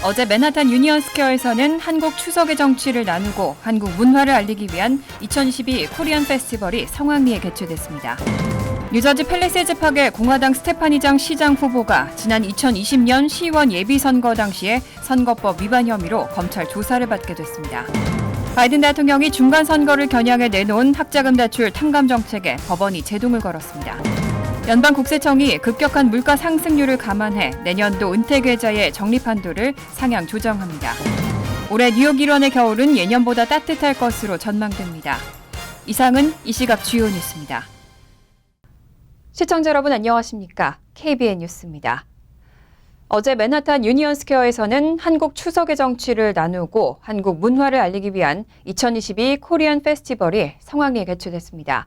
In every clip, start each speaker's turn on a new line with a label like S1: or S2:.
S1: 어제 맨하탄 유니언 스퀘어에서는 한국 추석의 정취를 나누고 한국 문화를 알리기 위한 2022 코리안 페스티벌이 성황리에 개최됐습니다. 뉴저지 팰리세이즈 파크의 공화당 스테파니장 시장 후보가 지난 2020년 시의원 예비선거 당시에 선거법 위반 혐의로 검찰 조사를 받게 됐습니다. 바이든 대통령이 중간선거를 겨냥해 내놓은 학자금 대출 탕감 정책에 법원이 제동을 걸었습니다. 연방국세청이 급격한 물가 상승률을 감안해 내년도 은퇴계좌의 적립한도를 상향 조정합니다. 올해 뉴욕 일원의 겨울은 예년보다 따뜻할 것으로 전망됩니다. 이상은 이 시각 주요 뉴스입니다. 시청자 여러분 안녕하십니까? KBN 뉴스입니다. 어제 맨하탄 유니언 스퀘어에서는 한국 추석의 정취를 나누고 한국 문화를 알리기 위한 2022 코리안 페스티벌이 성황리에 개최됐습니다.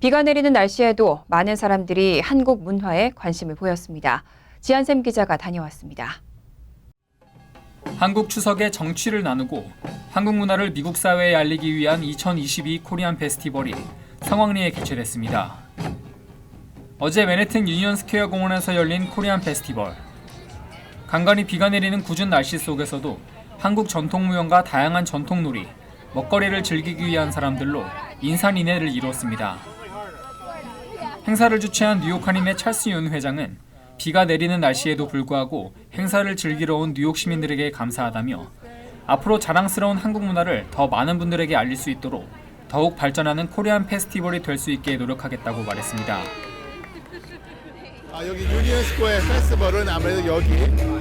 S1: 비가 내리는 날씨에도 많은 사람들이 한국 문화에 관심을 보였습니다. 지한샘 기자가 다녀왔습니다.
S2: 한국 추석의 정취를 나누고 한국 문화를 미국 사회에 알리기 위한 2022 코리안 페스티벌이 성황리에 개최됐습니다. 어제 맨해튼 유니언 스퀘어 공원에서 열린 코리안 페스티벌. 간간히 비가 내리는 궂은 날씨 속에서도 한국 전통무용과 다양한 전통놀이, 먹거리를 즐기기 위한 사람들로 인산인해를 이뤘습니다. 행사를 주최한 뉴욕 한인의 찰스 윤 회장은 비가 내리는 날씨에도 불구하고 행사를 즐기러 온 뉴욕 시민들에게 감사하다며 앞으로 자랑스러운 한국 문화를 더 많은 분들에게 알릴 수 있도록 더욱 발전하는 코리안 페스티벌이 될 수 있게 노력하겠다고 말했습니다.
S3: 여기 유니언 스퀘어 페스티벌은 아무래도 여기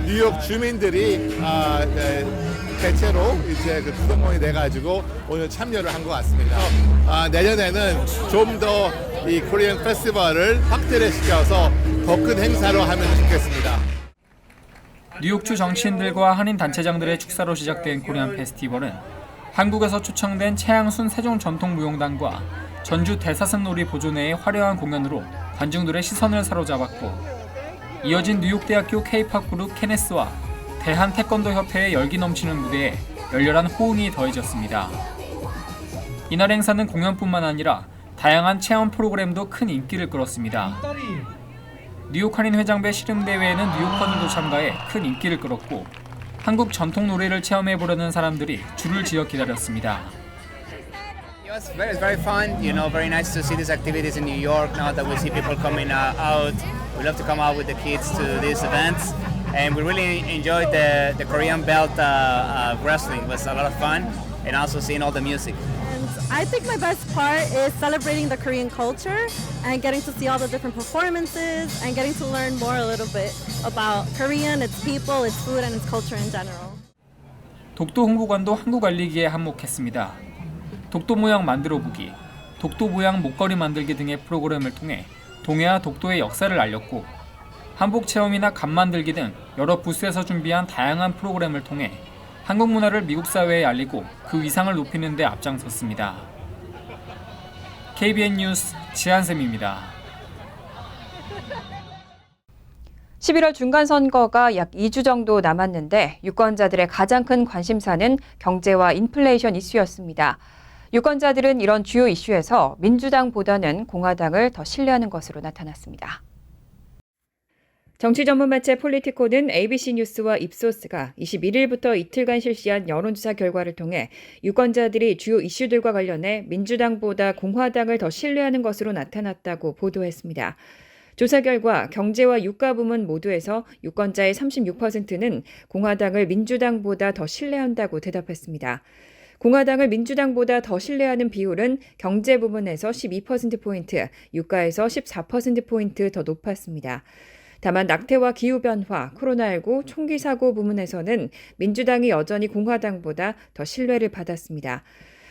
S3: 뉴욕 주민들이 대체로 이제 그 구성원이 돼가지고 오늘 참여를 한 것 같습니다. 내년에는 좀 더 이 코리안 페스티벌을 확대를 시켜서 더 큰 행사로 하면 좋겠습니다.
S2: 뉴욕주 정치인들과 한인 단체장들의 축사로 시작된 코리안 페스티벌은 한국에서 초청된 최양순 세종전통무용단과 전주 대사슴놀이 보존회의 화려한 공연으로 관중들의 시선을 사로잡았고 이어진 뉴욕대학교 K-팝 그룹 케네스와 대한태권도협회의 열기 넘치는 무대에 열렬한 호응이 더해졌습니다. 이날 행사는 공연뿐만 아니라 다양한 체험 프로그램도 큰 인기를 끌었습니다. 뉴욕 한인 회장배 씨름대회에는 뉴요커들도 참가해 큰 인기를 끌었고 한국 전통 노래를 체험해보려는 사람들이 줄을 지어 기다렸습니다.
S4: It's very fun, very nice to see these activities in New York now that we see people coming out. We love to come out with the kids to these events. And we really enjoyed the Korean belt wrestling. It was a lot of fun and also seeing all the music.
S5: And I think my best part is celebrating the Korean culture and getting to see all the different performances and getting to learn more a little bit about Korean, its people, its food, and its culture in general.
S2: 독도 홍보관도 한국 알리기에 한몫했습니다. 독도 모양 만들어보기, 독도 모양 목걸이 만들기 등의 프로그램을 통해 동해와 독도의 역사를 알렸고 한복 체험이나 감 만들기 등 여러 부스에서 준비한 다양한 프로그램을 통해 한국 문화를 미국 사회에 알리고 그 위상을 높이는 데 앞장섰습니다. KBN 뉴스 지한샘입니다.
S1: 11월 중간선거가 약 2주 정도 남았는데 유권자들의 가장 큰 관심사는 경제와 인플레이션 이슈였습니다. 유권자들은 이런 주요 이슈에서 민주당보다는 공화당을 더 신뢰하는 것으로 나타났습니다. 정치 전문 매체 폴리티코는 ABC 뉴스와 입소스가 21일부터 이틀간 실시한 여론조사 결과를 통해 유권자들이 주요 이슈들과 관련해 민주당보다 공화당을 더 신뢰하는 것으로 나타났다고 보도했습니다. 조사 결과 경제와 유가 부문 모두에서 유권자의 36%는 공화당을 민주당보다 더 신뢰한다고 대답했습니다. 공화당을 민주당보다 더 신뢰하는 비율은 경제 부문에서 12%포인트, 유가에서 14%포인트 더 높았습니다. 다만 낙태와 기후변화, 코로나19, 총기 사고 부문에서는 민주당이 여전히 공화당보다 더 신뢰를 받았습니다.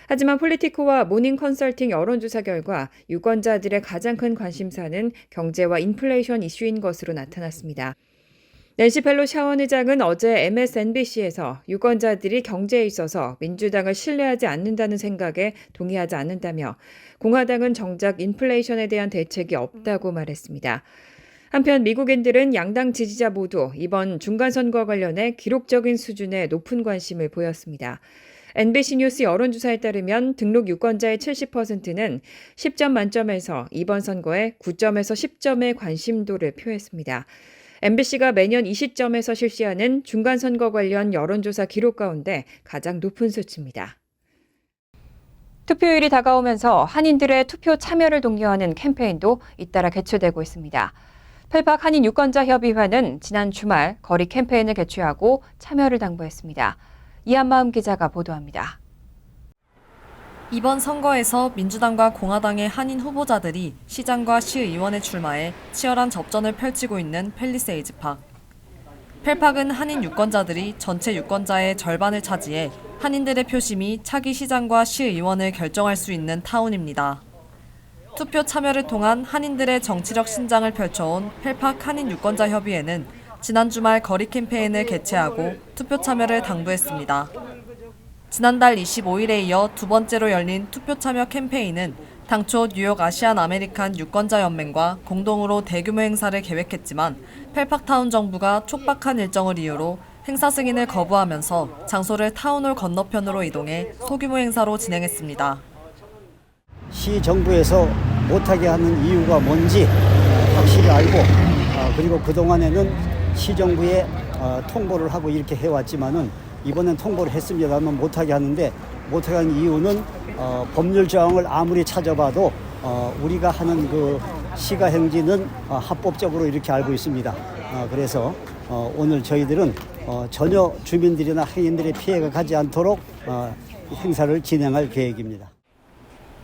S1: 하지만 폴리티코와 모닝 컨설팅 여론조사 결과 유권자들의 가장 큰 관심사는 경제와 인플레이션 이슈인 것으로 나타났습니다. 낸시 펠로시 하원 의장은 어제 MSNBC에서 유권자들이 경제에 있어서 민주당을 신뢰하지 않는다는 생각에 동의하지 않는다며 공화당은 정작 인플레이션에 대한 대책이 없다고 말했습니다. 한편 미국인들은 양당 지지자 모두 이번 중간선거와 관련해 기록적인 수준의 높은 관심을 보였습니다. NBC 뉴스 여론조사에 따르면 등록 유권자의 70%는 10점 만점에서 이번 선거에 9점에서 10점의 관심도를 표했습니다. MBC가 매년 이 시점에서 실시하는 중간선거 관련 여론조사 기록 가운데 가장 높은 수치입니다. 투표일이 다가오면서 한인들의 투표 참여를 독려하는 캠페인도 잇따라 개최되고 있습니다. 펠팍 한인 유권자협의회는 지난 주말 거리 캠페인을 개최하고 참여를 당부했습니다. 이한마음 기자가 보도합니다.
S6: 이번 선거에서 민주당과 공화당의 한인 후보자들이 시장과 시의원에 출마해 치열한 접전을 펼치고 있는 팰리세이즈 팍. 펠팍은 한인 유권자들이 전체 유권자의 절반을 차지해 한인들의 표심이 차기 시장과 시의원을 결정할 수 있는 타운입니다. 투표 참여를 통한 한인들의 정치적 신장을 펼쳐온 펠팍 한인 유권자협의회는 지난 주말 거리 캠페인을 개최하고 투표 참여를 당부했습니다. 지난달 25일에 이어 두 번째로 열린 투표 참여 캠페인은 당초 뉴욕 아시안 아메리칸 유권자연맹과 공동으로 대규모 행사를 계획했지만 펠팍타운 정부가 촉박한 일정을 이유로 행사 승인을 거부하면서 장소를 타운홀 건너편으로 이동해 소규모 행사로 진행했습니다.
S7: 시 정부에서 못하게 하는 이유가 뭔지 확실히 알고 그리고 그동안에는 시 정부에 통보를 하고 이렇게 해왔지만은 이번엔 통보를 했습니다만 못하게 하는데 못하게 하는 이유는 법률 조항을 아무리 찾아봐도 우리가 하는 그 시가 행진은 합법적으로 이렇게 알고 있습니다. 그래서 오늘 저희들은 전혀 주민들이나 행인들의 피해가 가지 않도록 행사를 진행할 계획입니다.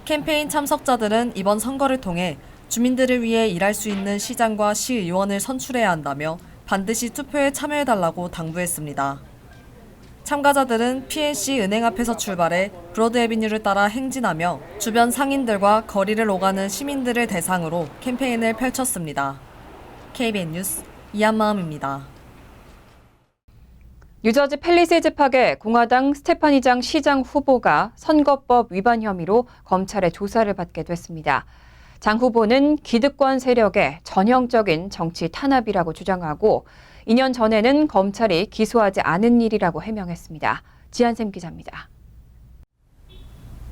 S6: 캠페인 참석자들은 이번 선거를 통해 주민들을 위해 일할 수 있는 시장과 시의원을 선출해야 한다며 반드시 투표에 참여해달라고 당부했습니다. 참가자들은 PNC 은행 앞에서 출발해 브로드 애비뉴를 따라 행진하며 주변 상인들과 거리를 오가는 시민들을 대상으로 캠페인을 펼쳤습니다. KBN 뉴스 이한마음입니다.
S1: 뉴저지 팰리세이즈 팍의 공화당 스테파니장 시장 후보가 선거법 위반 혐의로 검찰의 조사를 받게 됐습니다. 장 후보는 기득권 세력의 전형적인 정치 탄압이라고 주장하고 2년 전에는 검찰이 기소하지 않은 일이라고 해명했습니다. 지한샘 기자입니다.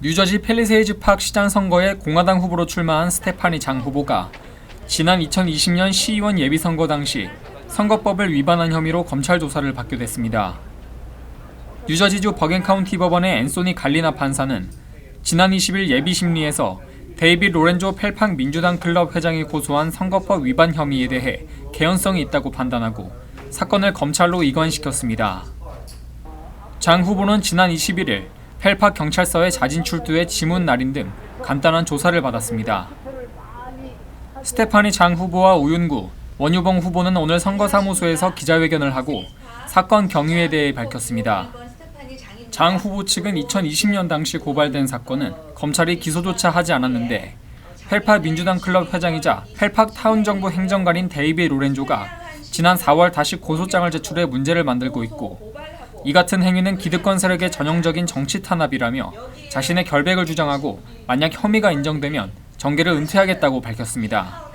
S2: 뉴저지 팰리세이즈 팍 시장 선거에 공화당 후보로 출마한 스테파니 장 후보가 지난 2020년 시의원 예비선거 당시 선거법을 위반한 혐의로 검찰 조사를 받게 됐습니다. 뉴저지주 버겐카운티 법원의 앤소니 갈리나 판사는 지난 20일 예비심리에서 데이빗 로렌조 펠팍 민주당 클럽 회장이 고소한 선거법 위반 혐의에 대해 개연성이 있다고 판단하고 사건을 검찰로 이관시켰습니다. 장 후보는 지난 21일 펠팍 경찰서에 자진 출두해 지문 날인 등 간단한 조사를 받았습니다. 스테파니 장 후보와 우윤구, 원유봉 후보는 오늘 선거사무소에서 기자회견을 하고 사건 경위에 대해 밝혔습니다. 장 후보 측은 2020년 당시 고발된 사건은 검찰이 기소조차 하지 않았는데 펠팍 민주당 클럽 회장이자 펠팍 타운 정부 행정관인 데이빗 로렌조가 지난 4월 다시 고소장을 제출해 문제를 만들고 있고 이 같은 행위는 기득권 세력의 전형적인 정치 탄압이라며 자신의 결백을 주장하고 만약 혐의가 인정되면 정계를 은퇴하겠다고 밝혔습니다.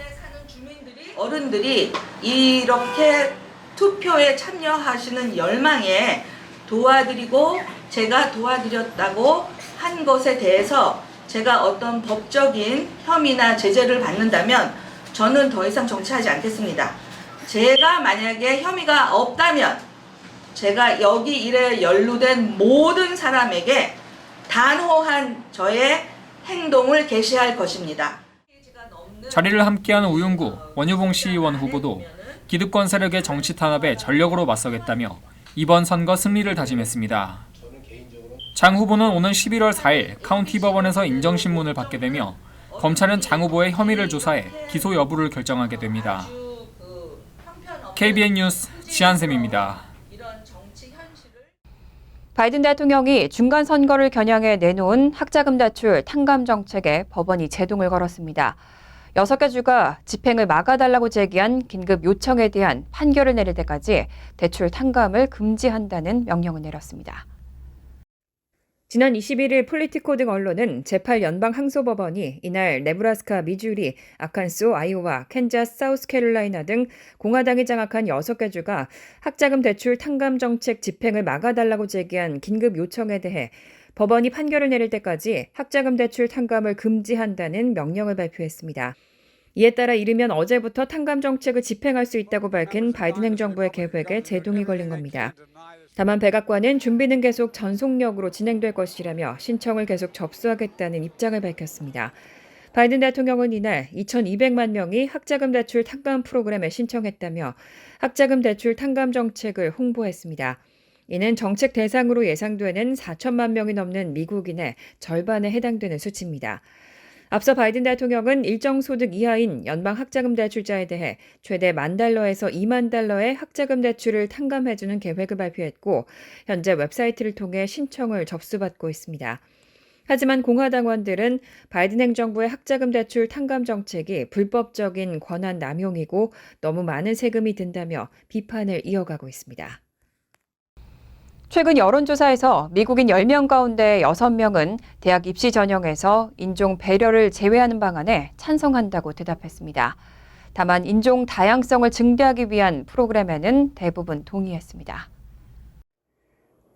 S8: 어른들이 이렇게 투표에 참여하시는 열망에 도와드리고 제가 도와드렸다고 한 것에 대해서 제가 어떤 법적인 혐의나 제재를 받는다면 저는 더 이상 정치하지 않겠습니다. 제가 만약에 혐의가 없다면 제가 여기 일에 연루된 모든 사람에게 단호한 저의 행동을 개시할 것입니다.
S2: 자리를 함께한 우윤구, 원유봉 시의원 후보도 기득권 세력의 정치 탄압에 전력으로 맞서겠다며 이번 선거 승리를 다짐했습니다. 장 후보는 오는 11월 4일 카운티 법원에서 인정신문을 받게 되며 검찰은 장 후보의 혐의를 조사해 기소 여부를 결정하게 됩니다. KBN 뉴스 지한샘입니다.
S1: 바이든 대통령이 중간 선거를 겨냥해 내놓은 학자금 대출 탕감 정책에 법원이 제동을 걸었습니다. 6개 주가 집행을 막아달라고 제기한 긴급 요청에 대한 판결을 내릴 때까지 대출 탕감을 금지한다는 명령을 내렸습니다. 지난 21일 폴리티코 등 언론은 제8연방항소법원이 이날 네브라스카, 미주리, 아칸소, 아이오와, 캔자스, 사우스캐롤라이나 등 공화당이 장악한 6개 주가 학자금 대출 탕감 정책 집행을 막아달라고 제기한 긴급 요청에 대해 법원이 판결을 내릴 때까지 학자금 대출 탕감을 금지한다는 명령을 발표했습니다. 이에 따라 이르면 어제부터 탕감 정책을 집행할 수 있다고 밝힌 바이든 행정부의 계획에 제동이 걸린 겁니다. 다만 백악관은 준비는 계속 전속력으로 진행될 것이라며 신청을 계속 접수하겠다는 입장을 밝혔습니다. 바이든 대통령은 이날 2,200만 명이 학자금 대출 탕감 프로그램에 신청했다며 학자금 대출 탕감 정책을 홍보했습니다. 이는 정책 대상으로 예상되는 4천만 명이 넘는 미국인의 절반에 해당되는 수치입니다. 앞서 바이든 대통령은 일정 소득 이하인 연방 학자금 대출자에 대해 최대 $10,000에서 $20,000의 학자금 대출을 탕감해주는 계획을 발표했고 현재 웹사이트를 통해 신청을 접수받고 있습니다. 하지만 공화당원들은 바이든 행정부의 학자금 대출 탕감 정책이 불법적인 권한 남용이고 너무 많은 세금이 든다며 비판을 이어가고 있습니다. 최근 여론조사에서 미국인 10명 가운데 6명은 대학 입시 전형에서 인종 배려를 제외하는 방안에 찬성한다고 대답했습니다. 다만 인종 다양성을 증대하기 위한 프로그램에는 대부분 동의했습니다.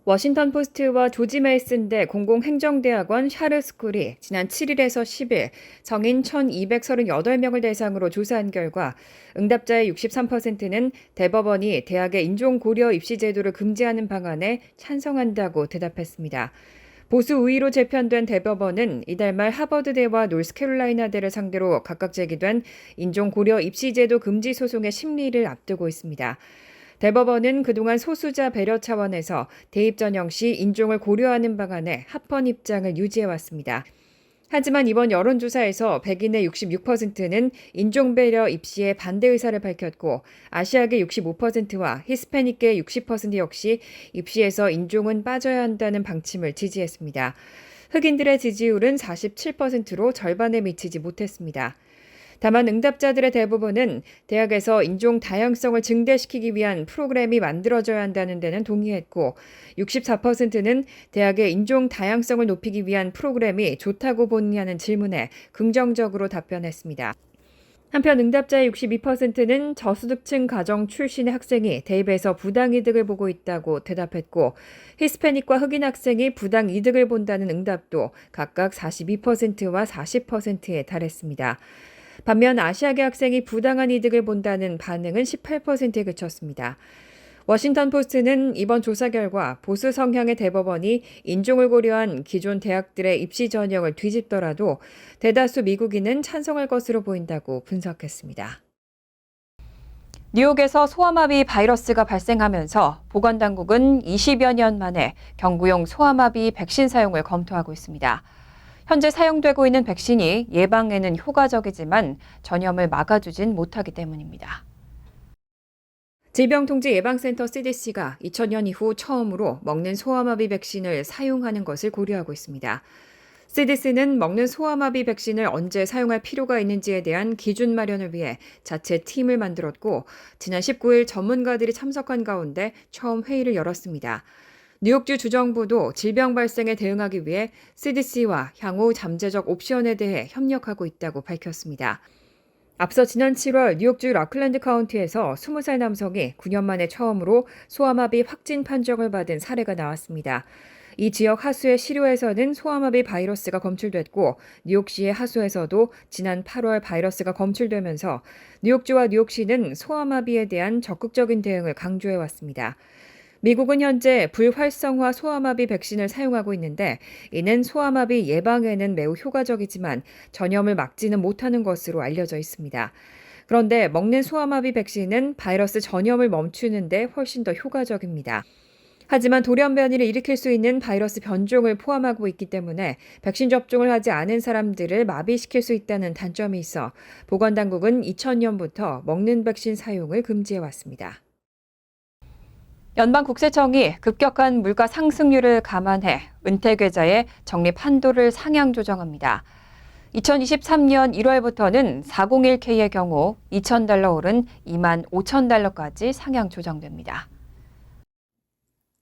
S1: 워싱턴 포스트와 조지 메이슨대 공공행정대학원 샤르스쿨이 지난 7일에서 10일 성인 1,238명을 대상으로 조사한 결과 응답자의 63%는 대법원이 대학의 인종 고려 입시 제도를 금지하는 방안에 찬성한다고 대답했습니다. 보수 우위로 재편된 대법원은 이달 말 하버드대와 노스캐롤라이나대를 상대로 각각 제기된 인종 고려 입시 제도 금지 소송의 심리를 앞두고 있습니다. 대법원은 그동안 소수자 배려 차원에서 대입 전형 시 인종을 고려하는 방안에 합헌 입장을 유지해왔습니다. 하지만 이번 여론조사에서 백인의 66%는 인종 배려 입시에 반대 의사를 밝혔고 아시아계 65%와 히스패닉계 60% 역시 입시에서 인종은 빠져야 한다는 방침을 지지했습니다. 흑인들의 지지율은 47%로 절반에 미치지 못했습니다. 다만 응답자들의 대부분은 대학에서 인종 다양성을 증대시키기 위한 프로그램이 만들어져야 한다는 데는 동의했고 64%는 대학의 인종 다양성을 높이기 위한 프로그램이 좋다고 보느냐는 질문에 긍정적으로 답변했습니다. 한편 응답자의 62%는 저소득층 가정 출신의 학생이 대입에서 부당이득을 보고 있다고 대답했고 히스패닉과 흑인 학생이 부당이득을 본다는 응답도 각각 42%와 40%에 달했습니다. 반면 아시아계 학생이 부당한 이득을 본다는 반응은 18%에 그쳤습니다. 워싱턴 포스트는 이번 조사 결과 보수 성향의 대법원이 인종을 고려한 기존 대학들의 입시 전형을 뒤집더라도 대다수 미국인은 찬성할 것으로 보인다고 분석했습니다. 뉴욕에서 소아마비 바이러스가 발생하면서 보건당국은 20여 년 만에 경구용 소아마비 백신 사용을 검토하고 있습니다. 현재 사용되고 있는 백신이 예방에는 효과적이지만 전염을 막아주진 못하기 때문입니다. 질병통제예방센터 CDC가 2000년 이후 처음으로 먹는 소아마비 백신을 사용하는 것을 고려하고 있습니다. CDC는 먹는 소아마비 백신을 언제 사용할 필요가 있는지에 대한 기준 마련을 위해 자체 팀을 만들었고 지난 19일 전문가들이 참석한 가운데 처음 회의를 열었습니다. 뉴욕주 주정부도 질병 발생에 대응하기 위해 CDC와 향후 잠재적 옵션에 대해 협력하고 있다고 밝혔습니다. 앞서 지난 7월 뉴욕주 라클랜드 카운티에서 20살 남성이 9년 만에 처음으로 소아마비 확진 판정을 받은 사례가 나왔습니다. 이 지역 하수의 시료에서는 소아마비 바이러스가 검출됐고 뉴욕시의 하수에서도 지난 8월 바이러스가 검출되면서 뉴욕주와 뉴욕시는 소아마비에 대한 적극적인 대응을 강조해왔습니다. 미국은 현재 불활성화 소아마비 백신을 사용하고 있는데 이는 소아마비 예방에는 매우 효과적이지만 전염을 막지는 못하는 것으로 알려져 있습니다. 그런데 먹는 소아마비 백신은 바이러스 전염을 멈추는 데 훨씬 더 효과적입니다. 하지만 돌연 변이를 일으킬 수 있는 바이러스 변종을 포함하고 있기 때문에 백신 접종을 하지 않은 사람들을 마비시킬 수 있다는 단점이 있어 보건당국은 2000년부터 먹는 백신 사용을 금지해왔습니다. 연방국세청이 급격한 물가 상승률을 감안해 은퇴계좌의 적립 한도를 상향 조정합니다. 2023년 1월부터는 401K의 경우 $2,000 오른 $25,000까지 상향 조정됩니다.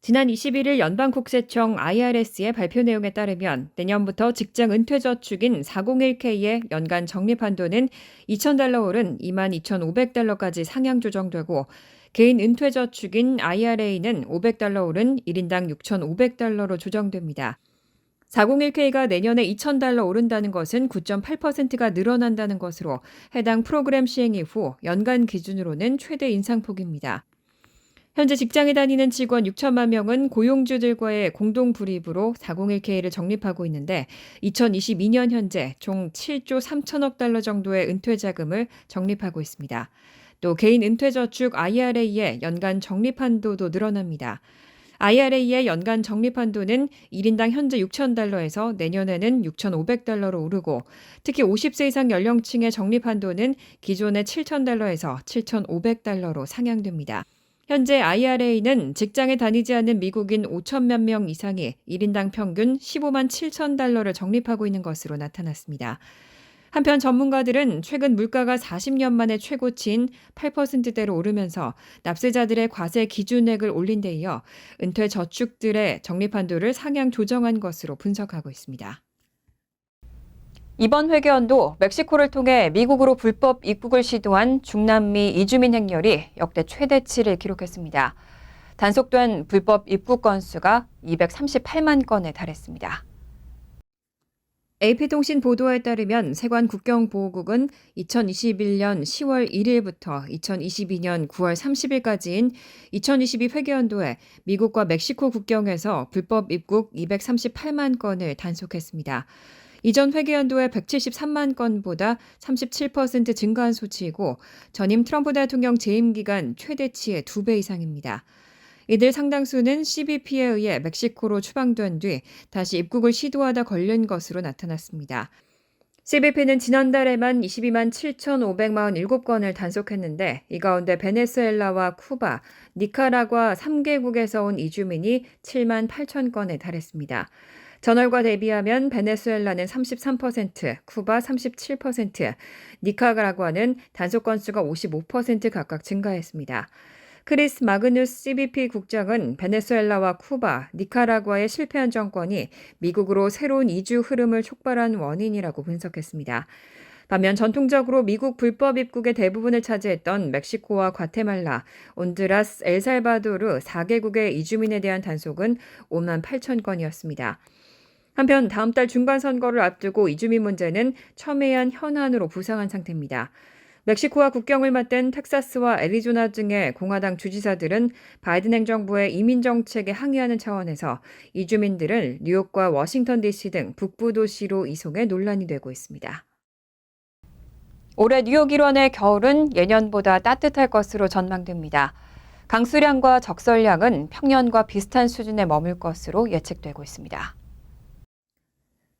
S1: 지난 21일 연방국세청 IRS의 발표 내용에 따르면 내년부터 직장 은퇴저축인 401K의 연간 적립 한도는 $2,000 오른 $22,500까지 상향 조정되고 개인 은퇴저축인 IRA는 $500 오른 1인당 $6,500로 조정됩니다. 401K가 내년에 $2,000 오른다는 것은 9.8%가 늘어난다는 것으로 해당 프로그램 시행 이후 연간 기준으로는 최대 인상폭입니다. 현재 직장에 다니는 직원 6천만 명은 고용주들과의 공동 불입으로 401K를 적립하고 있는데 2022년 현재 총 7조 3천억 달러 정도의 은퇴 자금을 적립하고 있습니다. 또 개인 은퇴저축 IRA의 연간 적립 한도도 늘어납니다. IRA의 연간 적립 한도는 1인당 현재 $6,000에서 내년에는 $6,500로 오르고 특히 50세 이상 연령층의 적립 한도는 기존의 $7,000에서 $7,500로 상향됩니다. 현재 IRA는 직장에 다니지 않는 미국인 5천만 명 이상이 1인당 평균 $15만 7천 적립하고 있는 것으로 나타났습니다. 한편 전문가들은 최근 물가가 40년 만에 최고치인 8%대로 오르면서 납세자들의 과세 기준액을 올린 데 이어 은퇴 저축들의 적립 한도를 상향 조정한 것으로 분석하고 있습니다. 이번 회계연도 멕시코를 통해 미국으로 불법 입국을 시도한 중남미 이주민 행렬이 역대 최대치를 기록했습니다. 단속된 불법 입국 건수가 238만 건에 달했습니다. AP통신 보도에 따르면 세관 국경보호국은 2021년 10월 1일부터 2022년 9월 30일까지인 2022 회계연도에 미국과 멕시코 국경에서 불법 입국 238만 건을 단속했습니다. 이전 회계연도의 173만 건보다 37% 증가한 수치이고 전임 트럼프 대통령 재임 기간 최대치의 2배 이상입니다. 이들 상당수는 CBP에 의해 멕시코로 추방된 뒤 다시 입국을 시도하다 걸린 것으로 나타났습니다. CBP는 지난달에만 22만 7,547건을 단속했는데 이 가운데 베네수엘라와 쿠바, 니카라과 3개국에서 온 이주민이 7만 8천 건에 달했습니다. 전월과 대비하면 베네수엘라는 33%, 쿠바 37%, 니카라과는 단속 건수가 55% 각각 증가했습니다. 크리스 마그누스 CBP 국장은 베네수엘라와 쿠바, 니카라과의 실패한 정권이 미국으로 새로운 이주 흐름을 촉발한 원인이라고 분석했습니다. 반면 전통적으로 미국 불법 입국의 대부분을 차지했던 멕시코와 과테말라, 온두라스, 엘살바도르 4개국의 이주민에 대한 단속은 5만 8천 건이었습니다. 한편 다음 달 중간선거를 앞두고 이주민 문제는 첨예한 현안으로 부상한 상태입니다. 멕시코와 국경을 맞댄 텍사스와 애리조나 등의 공화당 주지사들은 바이든 행정부의 이민 정책에 항의하는 차원에서 이주민들을 뉴욕과 워싱턴 DC 등 북부 도시로 이송해 논란이 되고 있습니다. 올해 뉴욕 일원의 겨울은 예년보다 따뜻할 것으로 전망됩니다. 강수량과 적설량은 평년과 비슷한 수준에 머물 것으로 예측되고 있습니다.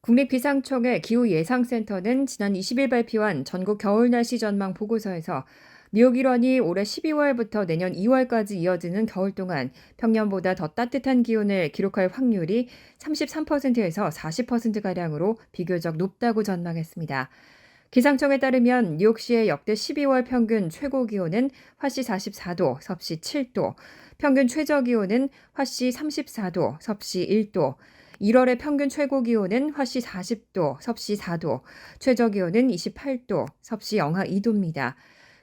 S1: 국립기상청의 기후예상센터는 지난 20일 발표한 전국 겨울 날씨 전망 보고서에서 뉴욕 일원이 올해 12월부터 내년 2월까지 이어지는 겨울 동안 평년보다 더 따뜻한 기온을 기록할 확률이 33%에서 40%가량으로 비교적 높다고 전망했습니다. 기상청에 따르면 뉴욕시의 역대 12월 평균 최고 기온은 화씨 44도, 섭씨 7도, 평균 최저 기온은 화씨 34도, 섭씨 1도, 1월의 평균 최고 기온은 화씨 40도, 섭씨 4도, 최저 기온은 28도, 섭씨 영하 2도입니다.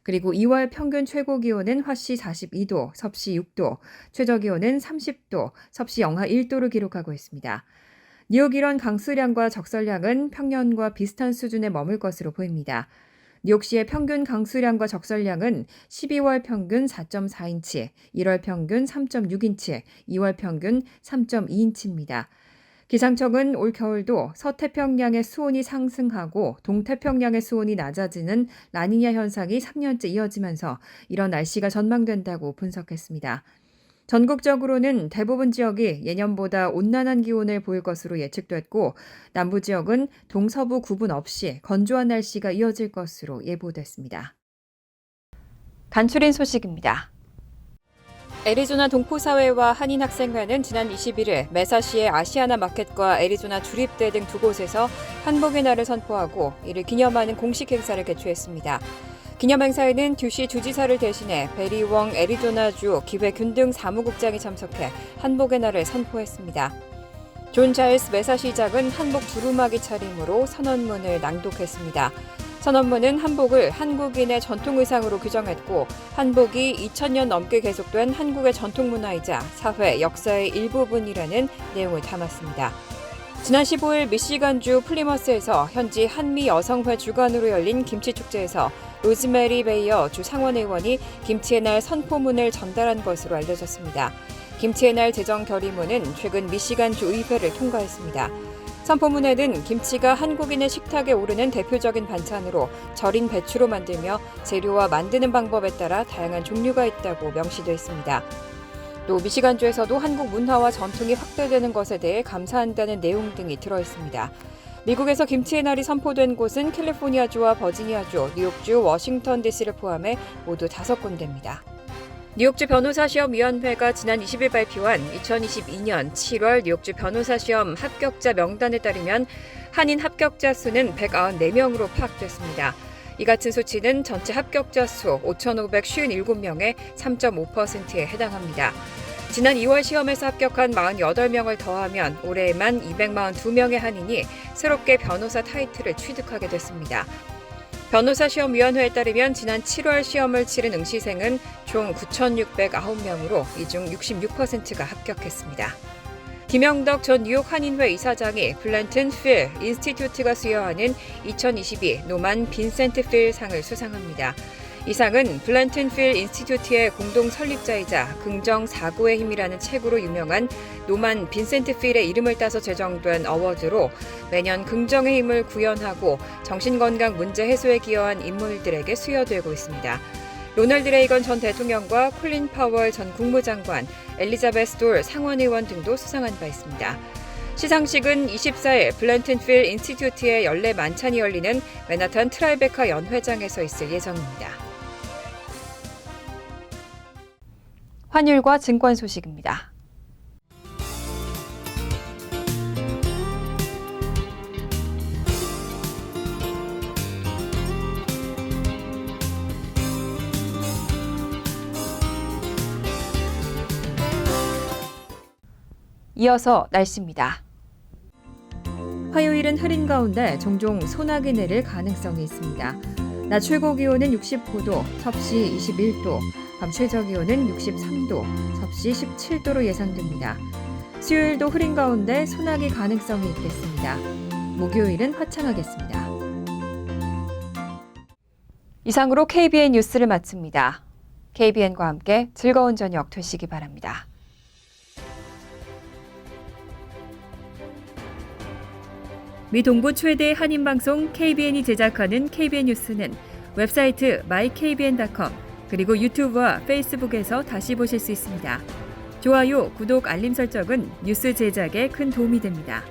S1: 그리고 2월 평균 최고 기온은 화씨 42도, 섭씨 6도, 최저 기온은 30도, 섭씨 영하 1도를 기록하고 있습니다. 뉴욕 일원 강수량과 적설량은 평년과 비슷한 수준에 머물 것으로 보입니다. 뉴욕시의 평균 강수량과 적설량은 12월 평균 4.4인치, 1월 평균 3.6인치, 2월 평균 3.2인치입니다. 기상청은 올 겨울도 서태평양의 수온이 상승하고 동태평양의 수온이 낮아지는 라니냐 현상이 3년째 이어지면서 이런 날씨가 전망된다고 분석했습니다. 전국적으로는 대부분 지역이 예년보다 온난한 기온을 보일 것으로 예측됐고 남부 지역은 동서부 구분 없이 건조한 날씨가 이어질 것으로 예보됐습니다. 간추린 소식입니다. 애리조나 동포사회와 한인학생회는 지난 21일 메사시의 아시아나 마켓과 애리조나 주립대 등 두 곳에서 한복의 날을 선포하고 이를 기념하는 공식 행사를 개최했습니다. 기념 행사에는 듀시 주지사를 대신해 베리 웡 애리조나주 기회균등 사무국장이 참석해 한복의 날을 선포했습니다. 존 자일스 메사시장은 한복 두루마기 차림으로 선언문을 낭독했습니다. 선언문은 한복을 한국인의 전통 의상으로 규정했고 한복이 2000년 넘게 계속된 한국의 전통 문화이자 사회, 역사의 일부분이라는 내용을 담았습니다. 지난 15일 미시간주 플리머스에서 현지 한미 여성회 주관으로 열린 김치축제에서 로즈메리 베이어 주 상원의원이 김치의 날 선포문을 전달한 것으로 알려졌습니다. 김치의 날 제정 결의문은 최근 미시간주 의회를 통과했습니다. 선포문에는 김치가 한국인의 식탁에 오르는 대표적인 반찬으로 절인 배추로 만들며 재료와 만드는 방법에 따라 다양한 종류가 있다고 명시돼 있습니다. 또 미시간주에서도 한국 문화와 전통이 확대되는 것에 대해 감사한다는 내용 등이 들어있습니다. 미국에서 김치의 날이 선포된 곳은 캘리포니아주와 버지니아주, 뉴욕주, 워싱턴 DC를 포함해 모두 5군데입니다. 뉴욕주 변호사시험위원회가 지난 20일 발표한 2022년 7월 뉴욕주 변호사시험 합격자 명단에 따르면 한인 합격자 수는 194명으로 파악됐습니다. 이 같은 수치는 전체 합격자 수 5,557명의 3.5%에 해당합니다. 지난 2월 시험에서 합격한 48명을 더하면 올해에만 242명의 한인이 새롭게 변호사 타이틀을 취득하게 됐습니다. 변호사시험위원회에 따르면 지난 7월 시험을 치른 응시생은 총 9,609명으로 이 중 66%가 합격했습니다. 김영덕 전 뉴욕 한인회 이사장이 블랜튼 필 인스티튜트가 수여하는 2022 노만 빈센트 필 상을 수상합니다. 이 상은 블랜튼 필 인스티튜트의 공동 설립자이자 긍정 사고의 힘이라는 책으로 유명한 노만 빈센트 필의 이름을 따서 제정된 어워드로 매년 긍정의 힘을 구현하고 정신건강 문제 해소에 기여한 인물들에게 수여되고 있습니다. 로널드 레이건 전 대통령과 콜린 파월 전 국무장관, 엘리자베스 돌 상원의원 등도 수상한 바 있습니다. 시상식은 24일 블랜튼 필 인스티튜트의 연례 만찬이 열리는 맨하탄 트라이베카 연회장에서 있을 예정입니다. 환율과 증권 소식입니다. 이어서 날씨입니다. 화요일은 흐린 가운데 종종 소나기 내릴 가능성이 있습니다. 낮 최고 기온은 69도, 섭씨 21도, 밤 최저 기온은 63도, 섭씨 17도로 예상됩니다. 수요일도 흐린 가운데 소나기 가능성이 있겠습니다. 목요일은 화창하겠습니다. 이상으로 KBN 뉴스를 마칩니다. KBN과 함께 즐거운 저녁 되시기 바랍니다. 미 동부 최대 한인방송 KBN이 제작하는 KBN 뉴스는 웹사이트 mykbn.com 그리고 유튜브와 페이스북에서 다시 보실 수 있습니다. 좋아요, 구독, 알림 설정은 뉴스 제작에 큰 도움이 됩니다.